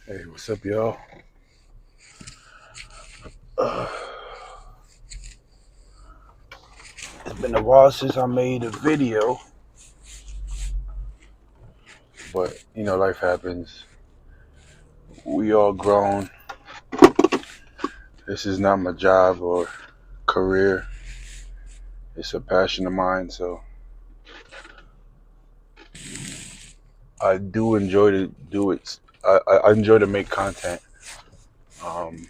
Hey, what's up, y'all? Uh, it's been a while since I made a video, but life happens. We all grown. This is not my job or career. It's a passion of mine, so I do enjoy to do it. I enjoy to make content. Um,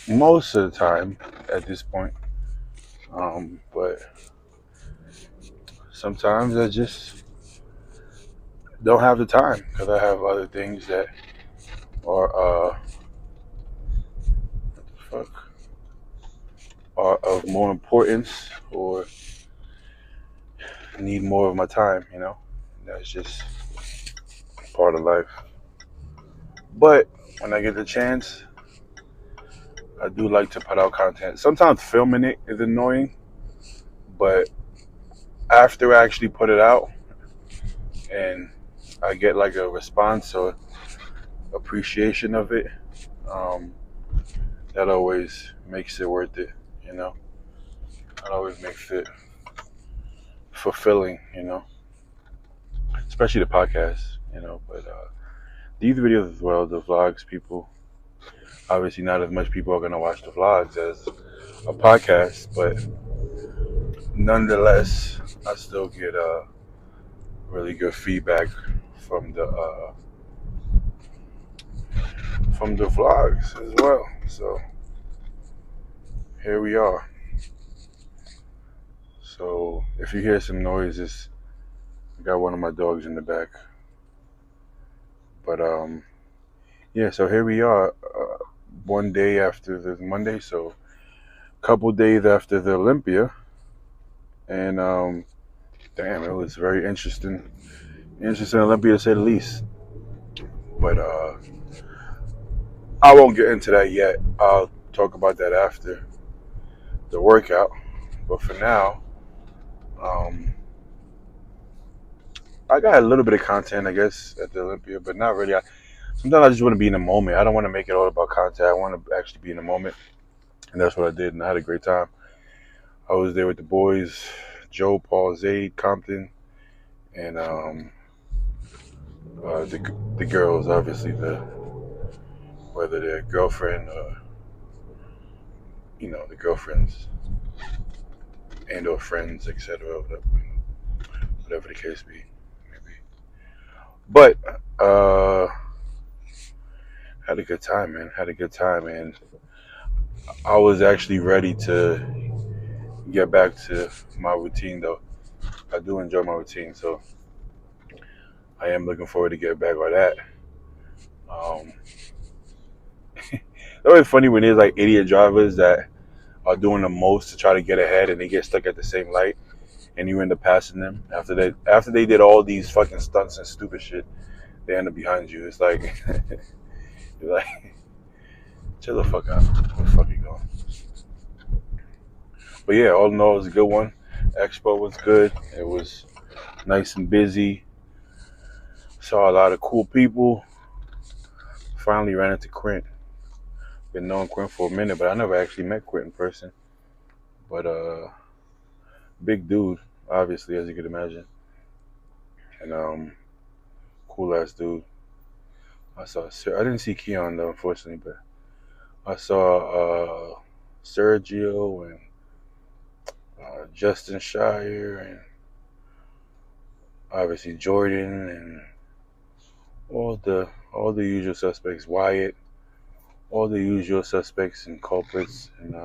Most of the time at this point, but sometimes I just don't have the time because I have other things that are what the fuck are of more importance or need more of my time. That's just part of life. But when I get the chance, I do like to put out content. Sometimes filming it is annoying, but after I actually put it out and I get like a response or appreciation of it, um, that always makes it worth it. You know, that always makes it fulfilling. Especially the podcast. But these videos as well, the vlogs, people obviously not as much people are gonna watch the vlogs as a podcast, but nonetheless, I still get really good feedback from the vlogs as well. So here we are. So if you hear some noises, I got one of my dogs in the back. But yeah. So here we are. One day after the Monday, so a couple days after the Olympia, and damn, it was very interesting Olympia to say the least. But I won't get into that yet. I'll talk about that after the workout. But for now, um, I got a little bit of content, I guess, at the Olympia, but not really. Sometimes I just want to be in the moment. I don't want to make it all about content. I want to actually be in the moment, and that's what I did, and I had a great time. I was there with the boys, Joe, Paul, Zaid, Compton, and the girls, obviously, whether they're girlfriend or the girlfriends and or friends, etc. Whatever the case be, maybe. But uh, had a good time, man. Had a good time, and I was actually ready to get back to my routine, though. I do enjoy my routine, so I am looking forward to get back on that. Um, it's always funny when there's like idiot drivers that are doing the most to try to get ahead, and they get stuck at the same light, and you end up passing them after they did all these fucking stunts and stupid shit. They end up behind you. It's like you're like, chill the fuck out. Where the fuck you going? But yeah, all in all, it was a good one. Expo was good. It was nice and busy. Saw a lot of cool people. Finally ran into Quint. Been knowing Quint for a minute, but I never actually met Quint in person. But big dude, obviously, as you could imagine, and cool ass dude. I didn't see Keon though, unfortunately, but I saw Sergio and Justin Shire and obviously Jordan and all the usual suspects, Wyatt, all the usual suspects and culprits, and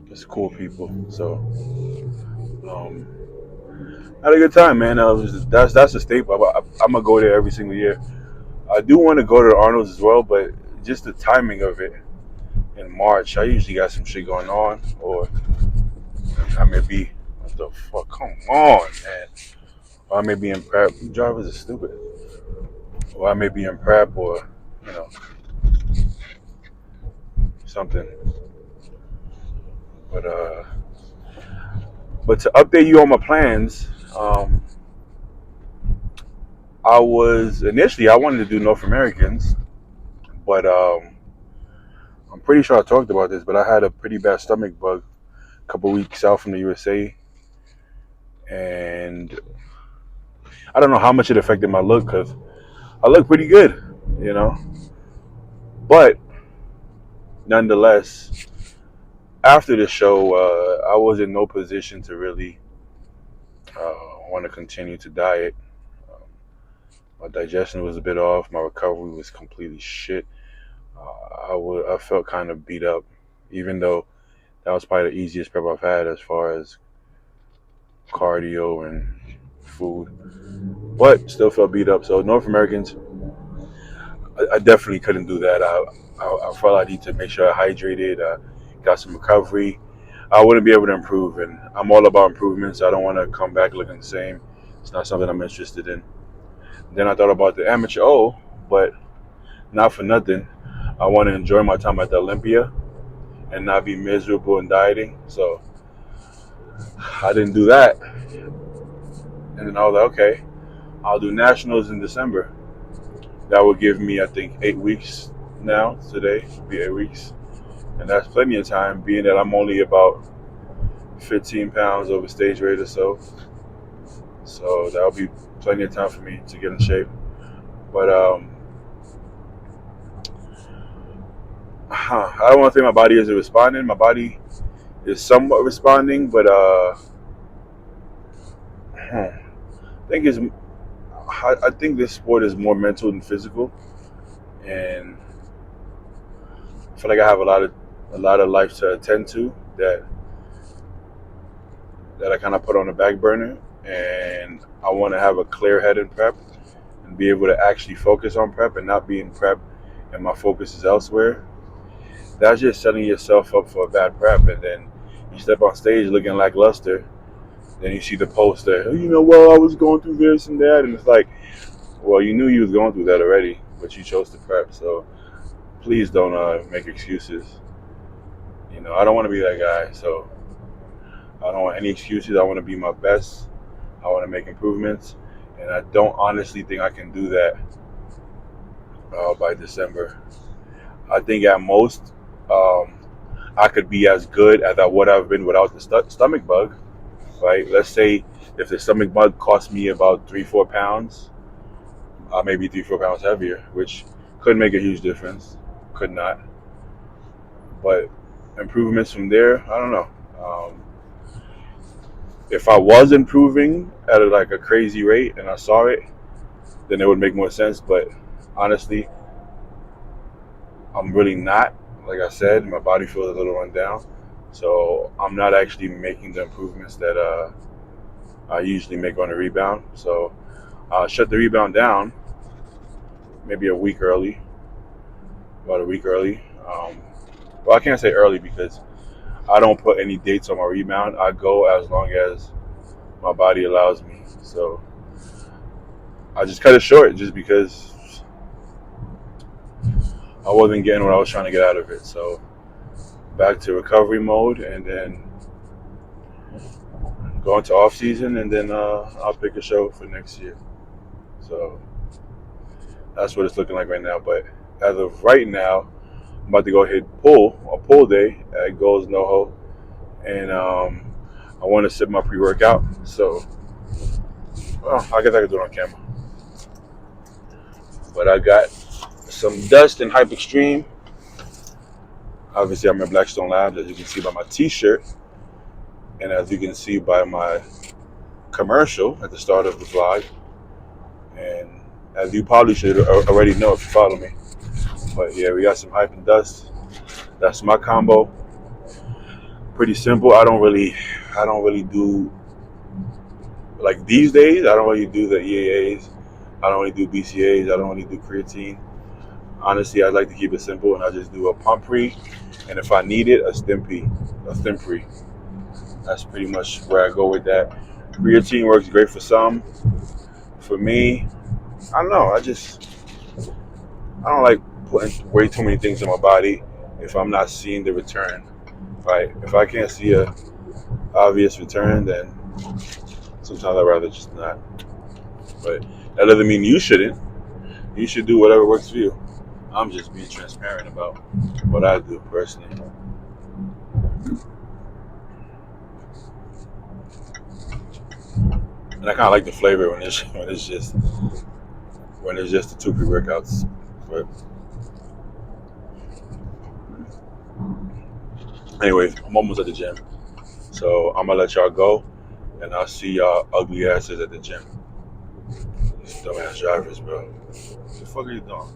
just cool people. So um, I had a good time, man. That's a staple. I'm gonna go there every single year. I do want to go to the Arnold's as well, but just the timing of it in March. I usually got some shit going on, or I may be. What the fuck? Come on, man. Or I may be in prep. Drivers are stupid. Or I may be in prep, or you know something. But to update you on my plans, I was initially I wanted to do North Americans, but I'm pretty sure I talked about this, but I had a pretty bad stomach bug a couple weeks out from the USA, and I don't know how much it affected my look because I look pretty good, you know. But nonetheless, after the show, I was in no position to really want to continue to diet. Um, my digestion was a bit off. My recovery was completely shit. I felt kind of beat up, even though that was probably the easiest prep I've had as far as cardio and food, but still felt beat up. So North Americans, I definitely couldn't do that. I felt I need to make sure I hydrated, got some recovery. I wouldn't be able to improve, and I'm all about improvements. I don't want to come back looking the same. It's not something I'm interested in. Then I thought about the amateur but not for nothing. I want to enjoy my time at the Olympia and not be miserable in dieting. So I didn't do that. And then I was like, okay, I'll do nationals in December. That would give me, I think, 8 weeks now. Today would be 8 weeks. And that's plenty of time, being that I'm only about 15 pounds over stage weight or so. So that'll be plenty of time for me to get in shape. But I don't want to say my body isn't responding. My body is somewhat responding, but I think this sport is more mental than physical, and I feel like I have a lot of life to attend to that I kind of put on the back burner, and I want to have a clear head in prep and be able to actually focus on prep and not be in prep and my focus is elsewhere. That's just setting yourself up for a bad prep, and then you step on stage looking lackluster. Then you see the post that, well, I was going through this and that, and it's like, well, you knew you was going through that already, but you chose to prep. So please don't make excuses. I don't want to be that guy. So I don't want any excuses. I want to be my best. I want to make improvements, and I don't honestly think I can do that by December. I think at most I could be as good as I would have been without the stomach bug. Right? Let's say if the stomach bug cost me about 3-4 pounds, I may be 3-4 pounds heavier, which could make a huge difference. Could not, but improvements from there, I don't know. If I was improving at a crazy rate and I saw it, then it would make more sense. But honestly, I'm really not. Like I said, my body feels a little run down, so I'm not actually making the improvements that I usually make on a rebound. So I'll shut the rebound down maybe about a week early. Well, I can't say early because I don't put any dates on my rebound. I go as long as my body allows me. So I just cut it short just because I wasn't getting what I was trying to get out of it. So back to recovery mode, and then go into off season, and then I'll pick a show for next year. So that's what it's looking like right now. But as of right now, I'm about to go hit a pull day at Goals NoHo, and I want to sip my pre-workout. So I guess I can do it on camera. But I got some dust and Hype Extreme. Obviously, I'm in Blackstone Labs, as you can see by my T-shirt, and as you can see by my commercial at the start of the vlog, and as you probably should already know if you follow me. But yeah, we got some Hype and dust. That's my combo. Pretty simple. I don't really do, like these days, I don't really do the EAAs. I don't really do BCAAs. I don't really do creatine. Honestly, I like to keep it simple, and I just do a pump pre, and if I need it, a stim pre. That's pretty much where I go with that. Creatine works great for some. For me, I don't know. I don't like putting way too many things in my body if I'm not seeing the return. Right? If I can't see a obvious return, then sometimes I'd rather just not. But that doesn't mean you shouldn't. You should do whatever works for you. I'm just being transparent about what I do personally. And I kind of like the flavor when it's just the two pre-workouts. But anyways, I'm almost at the gym, so I'm gonna let y'all go, and I'll see y'all ugly asses at the gym. These dumbass drivers, bro. What the fuck are you doing?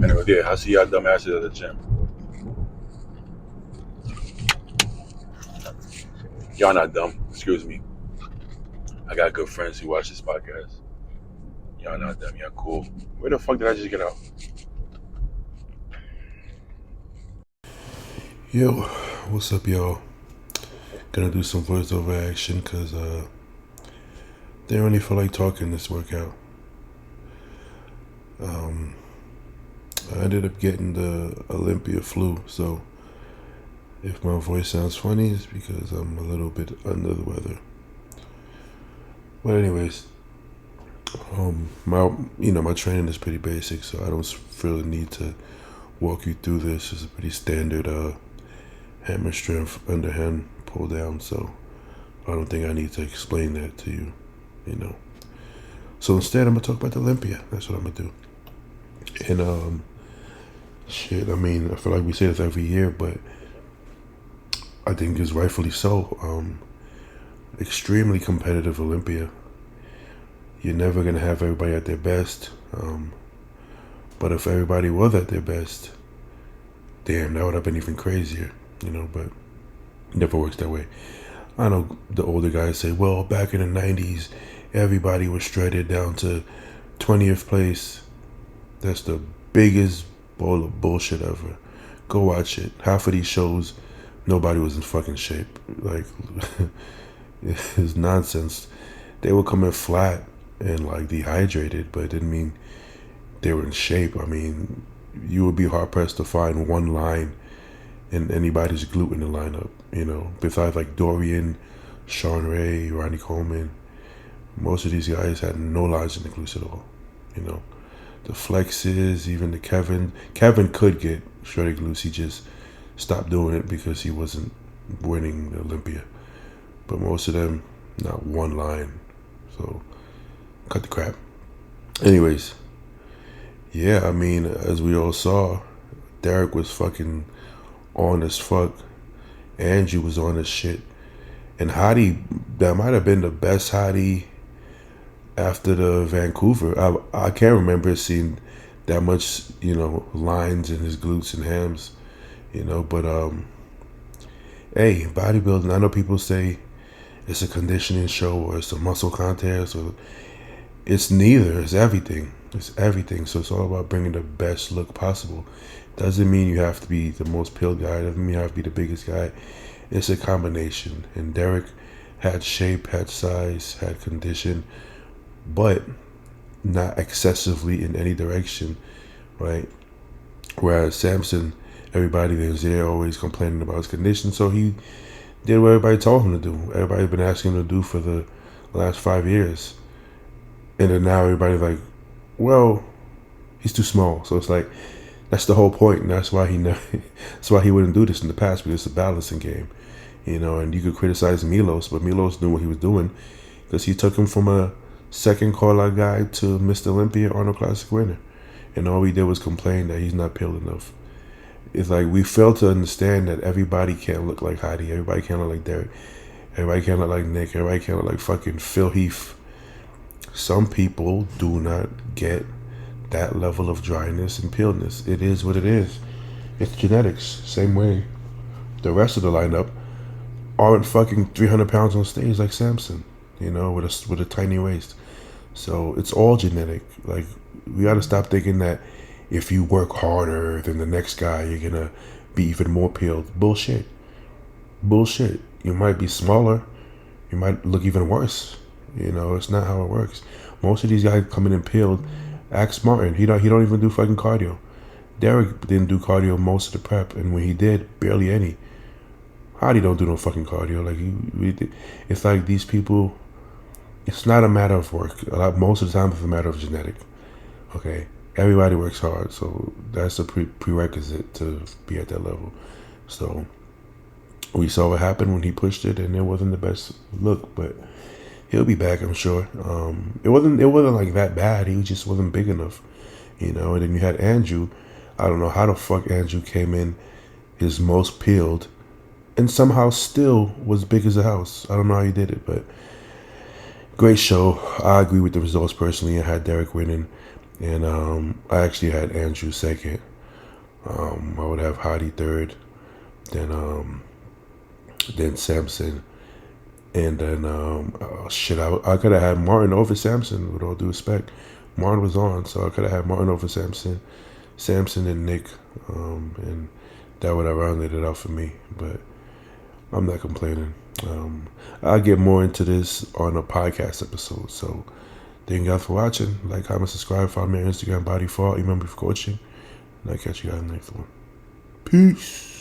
Anyway, yeah, I'll see y'all dumbasses at the gym. Y'all not dumb. Excuse me. I got good friends who watch this podcast. Y'all not dumb. Y'all cool. Where the fuck did I just get out? Yo, what's up, y'all? Gonna do some voiceover action because didn't really feel like talking this workout. I ended up getting the Olympia flu, so if my voice sounds funny, it's because I'm a little bit under the weather. But anyways, my training is pretty basic, so I don't feel the need to walk you through this. It's a pretty standard hammer strength underhand pull down, so I don't think I need to explain that to you, you know. So instead, I'm gonna talk about the Olympia. That's what I'm gonna do. And shit, I mean, I feel like we say this every year, but I think it's rightfully so. Extremely competitive Olympia. You're never gonna have everybody at their best. But if everybody was at their best, damn, that would have been even crazier, you know. But it never works that way. I know the older guys say, well, back in the 90s, everybody was shredded down to 20th place. That's the biggest bowl of bullshit ever. Go watch it. Half of these shows, nobody was in fucking shape. Like, it's nonsense. They would come in flat and like dehydrated, but it didn't mean they were in shape. I mean, you would be hard pressed to find one line in anybody's glute in the lineup, you know, besides like Dorian, Sean Ray, Ronnie Coleman. Most of these guys had no lines in the glutes at all, you know. The flexes, even the Kevin could get shredded glutes. He just stopped doing it because he wasn't winning the Olympia. But most of them, not one line. So, cut the crap. Anyways, yeah, I mean, as we all saw, Derek was fucking on as fuck. Andrew was on his shit. And Hottie, that might have been the best Hottie after the Vancouver. I can't remember seeing that much, you know, lines in his glutes and hams, you know. But hey, bodybuilding, I know people say it's a conditioning show or it's a muscle contest, or it's neither. It's everything. It's everything. So it's all about bringing the best look possible. Doesn't mean you have to be the most peeled guy. Doesn't mean you have to be the biggest guy. It's a combination. And Derek had shape, had size, had condition, but not excessively in any direction, right? Whereas Samson, everybody that was there always complaining about his condition, so he did what everybody told him to do. Everybody's been asking him to do for the last 5 years. And then now everybody's like, well, he's too small. So it's like, that's the whole point, and that's why that's why he wouldn't do this in the past, because it's a balancing game, you know. And you could criticize Milos, but Milos knew what he was doing, because he took him from a second call-out guy to Mr. Olympia, Arnold Classic winner, and all he did was complain that he's not peeled enough. It's like we fail to understand that everybody can't look like Heidi, everybody can't look like Derek, everybody can't look like Nick, everybody can't look like fucking Phil Heath. Some people do not get that level of dryness and peeledness. It is what it is. It's genetics. Same way the rest of the lineup aren't fucking 300 pounds on stage like Samson, you know, with a tiny waist. So it's all genetic. Like, we got to stop thinking that if you work harder than the next guy, you're gonna be even more peeled. Bullshit. You might be smaller. You might look even worse. You know, it's not how it works. Most of these guys coming in peeled. Ask Martin. He don't even do fucking cardio. Derek didn't do cardio most of the prep, and when he did, barely any. Howdy don't do no fucking cardio. Like, it's like these people, it's not a matter of work. Most of the time, it's a matter of genetic. Okay, everybody works hard, so that's a prerequisite to be at that level. So we saw what happened when he pushed it, and it wasn't the best look, but he'll be back, I'm sure. It wasn't like that bad. He just wasn't big enough, you know. And then you had Andrew. I don't know how the fuck Andrew came in his most peeled and somehow still was big as a house. I don't know how he did it, but great show. I agree with the results personally. I had Derek winning, and I actually had Andrew second. I would have Hottie third, then Samson, and then shit. I could have had Martin over Samson. With all due respect, Martin was on, so I could have had Martin over Samson, Samson and Nick, and that would have rounded it out for me. But I'm not complaining. I'll get more into this on a podcast episode. So thank you guys for watching. Like, comment, subscribe, follow me on Instagram, Body Fault. Email me for coaching. And I'll catch you guys in the next one. Peace.